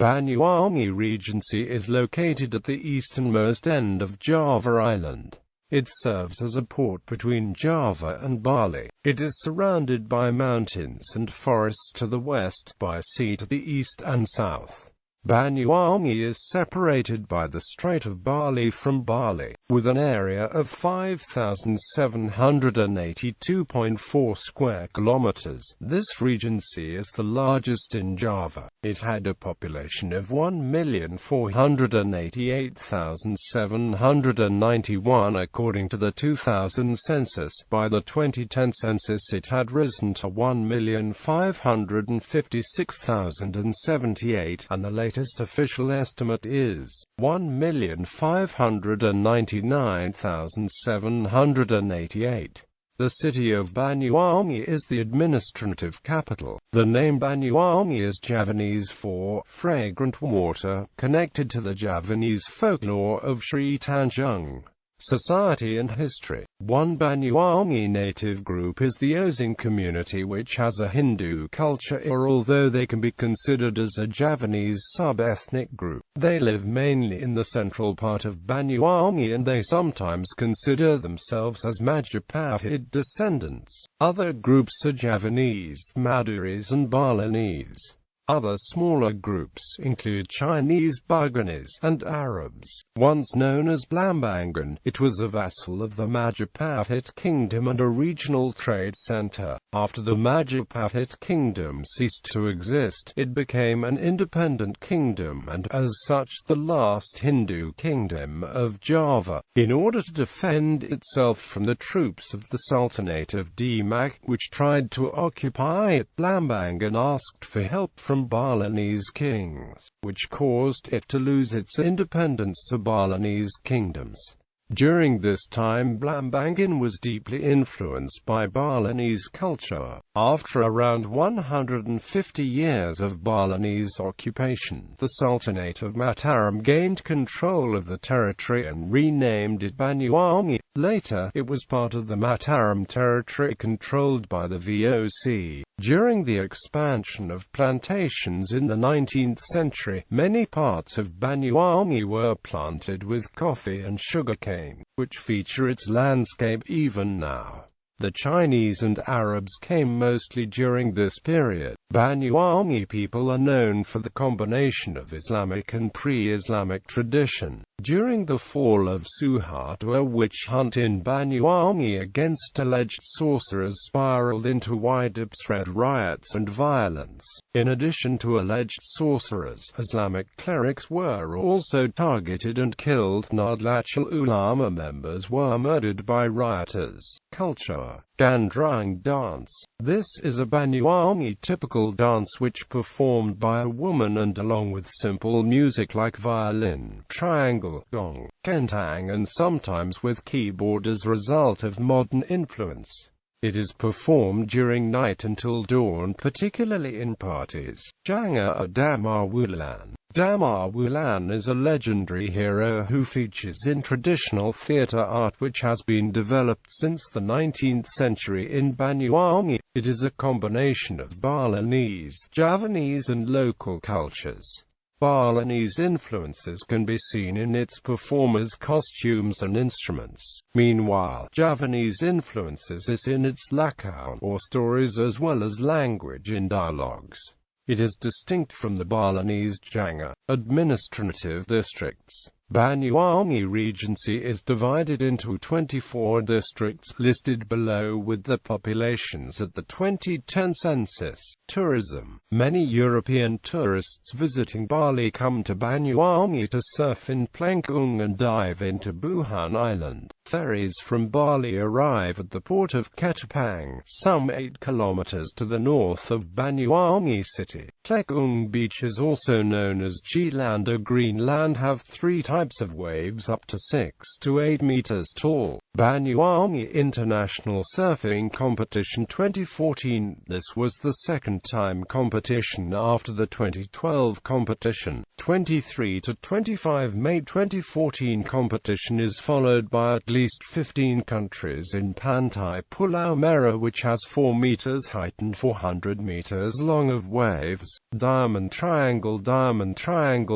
Banyuwangi Regency is located at the easternmost end of Java Island. It serves as a port between Java and Bali. It is surrounded by mountains and forests to the west, by sea to the east and south. Banyuwangi is separated by the Strait of Bali from Bali, with an area of 5,782.4 square kilometers. This regency is the largest in Java. It had a population of 1,488,791 according to the 2000 census. By the 2010 census it had risen to 1,556,078, and the latest official estimate is 1,599,788. The city of Banyuwangi is the administrative capital. The name Banyuwangi is Javanese for fragrant water, connected to the Javanese folklore of Sri Tanjung. Society and history. One Banyuwangi native group is the Osing community, which has a Hindu culture, although they can be considered as a Javanese sub-ethnic group. They live mainly in the central part of Banyuwangi, and they sometimes consider themselves as Majapahit descendants. Other groups are Javanese, Maduris and Balinese. Other smaller groups include Chinese, Buginese, and Arabs. Once known as Blambangan, it was a vassal of the Majapahit Kingdom and a regional trade center. After the Majapahit Kingdom ceased to exist, it became an independent kingdom and, as such, the last Hindu kingdom of Java. In order to defend itself from the troops of the Sultanate of Demak, which tried to occupy it, Blambangan asked for help from Balinese kings, which caused it to lose its independence to Balinese kingdoms. During this time, Blambangan was deeply influenced by Balinese culture. After around 150 years of Balinese occupation, the Sultanate of Mataram gained control of the territory and renamed it Banyuwangi. Later, it was part of the Mataram territory controlled by the VOC. During the expansion of plantations in the 19th century, many parts of Banyuwangi were planted with coffee and sugarcane, which feature its landscape even now. The Chinese and Arabs came mostly during this period. Banyuwangi people are known for the combination of Islamic and pre-Islamic tradition. During the fall of Suharto, a witch hunt in Banyuwangi against alleged sorcerers spiraled into widespread riots and violence. In addition to alleged sorcerers, Islamic clerics were also targeted and killed. Nahdlatul Ulama members were murdered by rioters. Culture. Gandrang dance. This is a Banyuwangi typical dance which performed by a woman and along with simple music like violin, triangle, gong, kentang and sometimes with keyboard as a result of modern influence. It is performed during night until dawn, particularly in parties. Janga Damar Wulan. Damar Wulan is a legendary hero who features in traditional theatre art which has been developed since the 19th century in Banyuwangi. It is a combination of Balinese, Javanese and local cultures. Balinese influences can be seen in its performers' costumes and instruments. Meanwhile, Javanese influences is in its lakon, or stories, as well as language in dialogues. It is distinct from the Balinese Janga administrative districts. Banyuwangi Regency is divided into 24 districts, listed below with the populations at the 2010 census. Tourism. Many European tourists visiting Bali come to Banyuwangi to surf in Plengkung and dive into Buhan Island. Ferries from Bali arrive at the port of Ketapang, some 8 kilometers to the north of Banyuwangi city. Plengkung Beach is also known as G-Land or Greenland, have 3 types types of waves up to 6 to 8 meters tall. Banyuwangi International Surfing Competition 2014. This was the second-time competition after the 2012 competition. 23 to 25 May 2014 competition is followed by at least 15 countries in Pantai Pulau Merah, which has 4 meters height and 400 meters long of waves. Diamond Triangle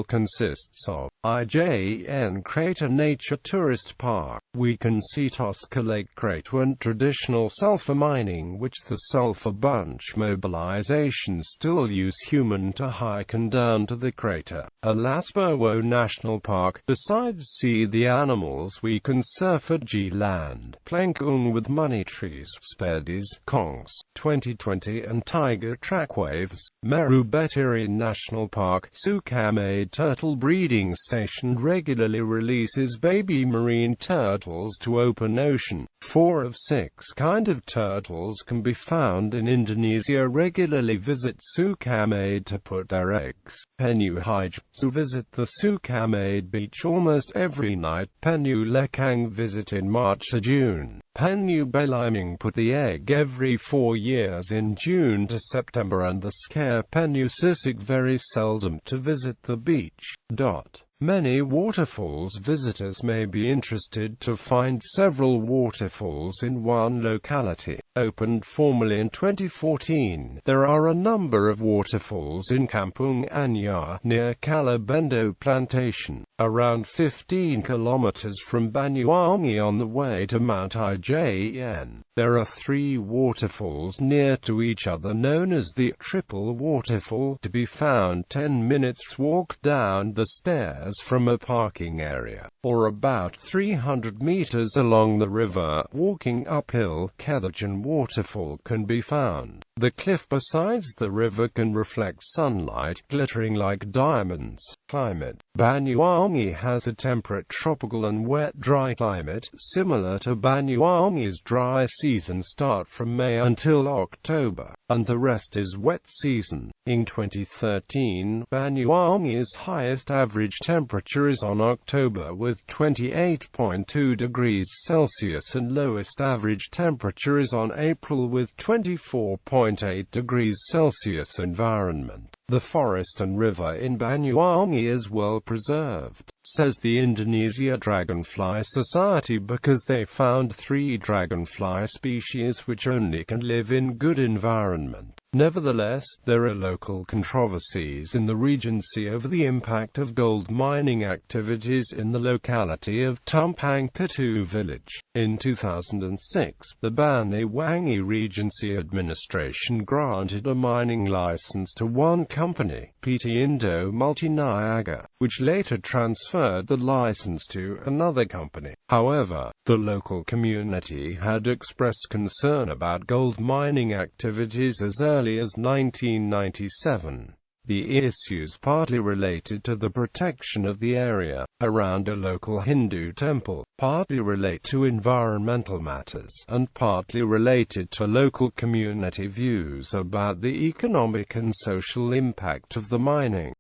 consists of IJN Crater Nature Tourist Park. We can see Tosca Lake Crater and traditional sulfur mining, which the sulfur bunch mobilization still use human to hike and down to the crater. Alasbowo National Park. Besides see the animals, we can surf at G-Land, Plengkung with money trees, Spedis, Kongs, 2020 and Tiger Track Waves. Meru Betiri National Park. Sukhumvit Turtle Breeding Station regularly releases baby marine turtles to open ocean. 4 of 6 kind of turtles can be found in Indonesia regularly visit Sukhumvit to put their eggs. Penyu Hijau visit the Sukhumvit beach almost every night. Penyu Lekang visit in March to June. Penyu Beliming put the egg every 4 years in June to September, and the scare Penyu Sisik very seldom to visit the beach. Many waterfalls. Visitors may be interested to find several waterfalls in one locality. Opened formally in 2014. There are a number of waterfalls in Kampung Anyar, near Kalabendo Plantation, around 15 kilometers from Banyuwangi on the way to Mount IJN. There are 3 waterfalls near to each other known as the Triple Waterfall, to be found 10 minutes walk down the stairs from a parking area, or about 300 meters along the river. Walking uphill, Kethajan Waterfall can be found. The cliff besides the river can reflect sunlight, glittering like diamonds. Climate. Banyuwangi has a temperate tropical and wet dry climate, similar to Banyuwangi's dry season start from May until October, and the rest is wet season. In 2013, Banyuwangi's highest average temperature is on October with 28.2 degrees Celsius, and lowest average temperature is on April with 24.8 degrees Celsius. Environment. The forest and river in Banyuwangi is well preserved, says the Indonesia Dragonfly Society, because they found 3 dragonfly species which only can live in good environment. Nevertheless, there are local controversies in the Regency over the impact of gold mining activities in the locality of Tumpang Pitu village. In 2006, the Banyuwangi Regency administration granted a mining license to one company, PT Indo Multiniaga, which later transferred the license to another company. However, the local community had expressed concern about gold mining activities as early as 1997. The issues partly related to the protection of the area around a local Hindu temple, partly relate to environmental matters, and partly related to local community views about the economic and social impact of the mining.